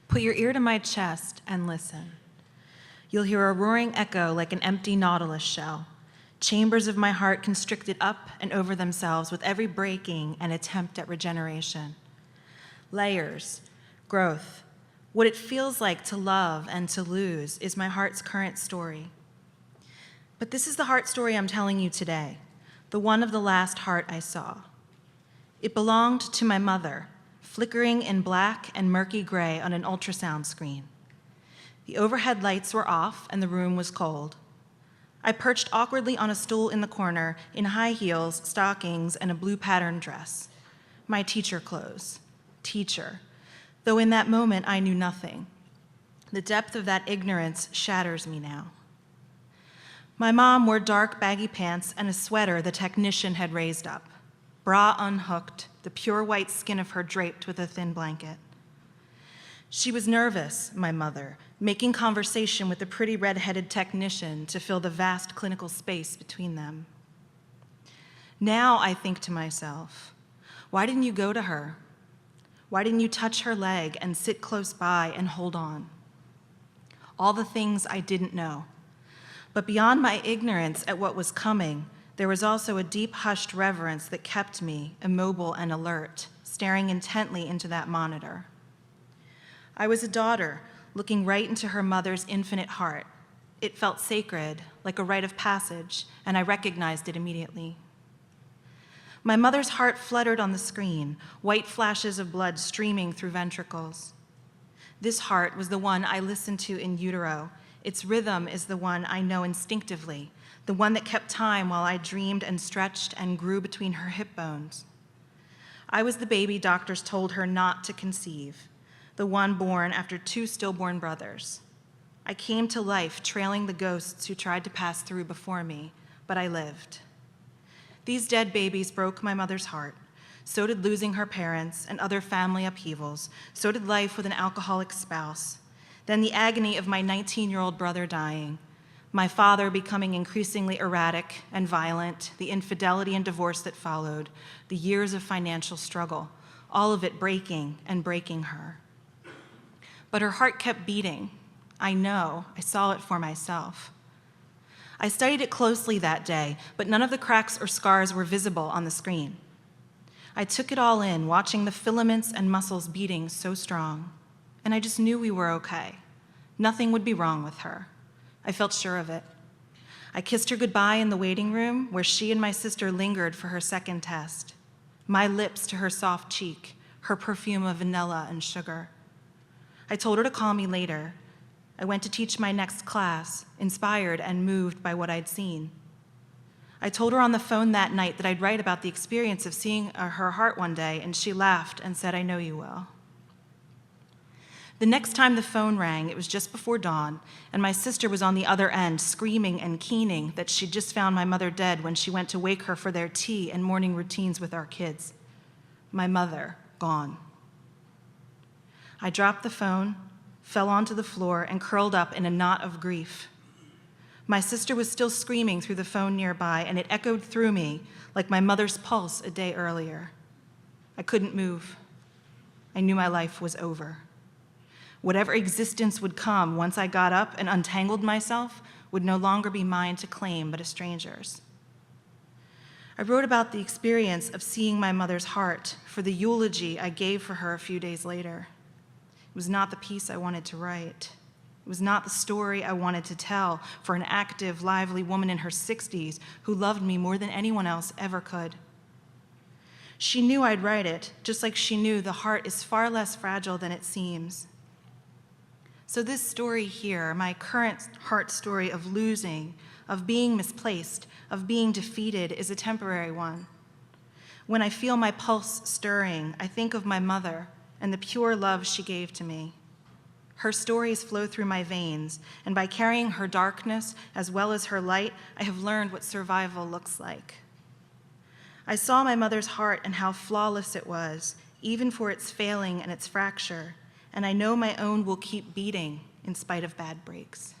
Put your ear to my chest and listen. You'll hear a roaring echo like an empty nautilus shell. Chambers of my heart constricted up and over themselves with every breaking and attempt at regeneration. Layers, growth, what it feels like to love and to lose is my heart's current story. But this is the heart story I'm telling you today, the one of the last heart I saw. It belonged to my mother, flickering in black and murky gray on an ultrasound screen. The overhead lights were off and the room was cold. I perched awkwardly on a stool in the corner in high heels, stockings, and a blue patterned dress. My teacher clothes. Teacher. Though in that moment I knew nothing. The depth of that ignorance shatters me now. My mom wore dark baggy pants and a sweater the technician had raised up. Bra unhooked, the pure white skin of her draped with a thin blanket. She was nervous, my mother, making conversation with the pretty red-headed technician to fill the vast clinical space between them. Now I think to myself, why didn't you go to her? Why didn't you touch her leg and sit close by and hold on? All the things I didn't know. But beyond my ignorance at what was coming, there was also a deep, hushed reverence that kept me immobile and alert, staring intently into that monitor. I was a daughter, looking right into her mother's infinite heart. It felt sacred, like a rite of passage, and I recognized it immediately. My mother's heart fluttered on the screen, white flashes of blood streaming through ventricles. This heart was the one I listened to in utero. Its rhythm is the one I know instinctively, the one that kept time while I dreamed and stretched and grew between her hip bones. I was the baby doctors told her not to conceive, the one born after 2 stillborn brothers. I came to life trailing the ghosts who tried to pass through before me, but I lived. These dead babies broke my mother's heart. So did losing her parents and other family upheavals. So did life with an alcoholic spouse. Then the agony of my 19-year-old brother dying. My father becoming increasingly erratic and violent, the infidelity and divorce that followed, the years of financial struggle, all of it breaking and breaking her. But her heart kept beating. I know, I saw it for myself. I studied it closely that day, but none of the cracks or scars were visible on the screen. I took it all in, watching the filaments and muscles beating so strong. And I just knew we were okay. Nothing would be wrong with her. I felt sure of it. I kissed her goodbye in the waiting room where she and my sister lingered for her second test. My lips to her soft cheek, her perfume of vanilla and sugar. I told her to call me later. I went to teach my next class, inspired and moved by what I'd seen. I told her on the phone that night that I'd write about the experience of seeing her heart one day, and she laughed and said, "I know you will." The next time the phone rang, it was just before dawn, and my sister was on the other end, screaming and keening that she'd just found my mother dead when she went to wake her for their tea and morning routines with our kids. My mother, gone. I dropped the phone, fell onto the floor, and curled up in a knot of grief. My sister was still screaming through the phone nearby, and it echoed through me like my mother's pulse a day earlier. I couldn't move. I knew my life was over. Whatever existence would come once I got up and untangled myself would no longer be mine to claim, but a stranger's. I wrote about the experience of seeing my mother's heart for the eulogy I gave for her a few days later. It was not the piece I wanted to write. It was not the story I wanted to tell for an active, lively woman in her 60s who loved me more than anyone else ever could. She knew I'd write it, just like she knew the heart is far less fragile than it seems. So this story here, my current heart story of losing, of being misplaced, of being defeated, is a temporary one. When I feel my pulse stirring, I think of my mother and the pure love she gave to me. Her stories flow through my veins, and by carrying her darkness as well as her light, I have learned what survival looks like. I saw my mother's heart and how flawless it was, even for its failing and its fracture, and I know my own will keep beating in spite of bad breaks.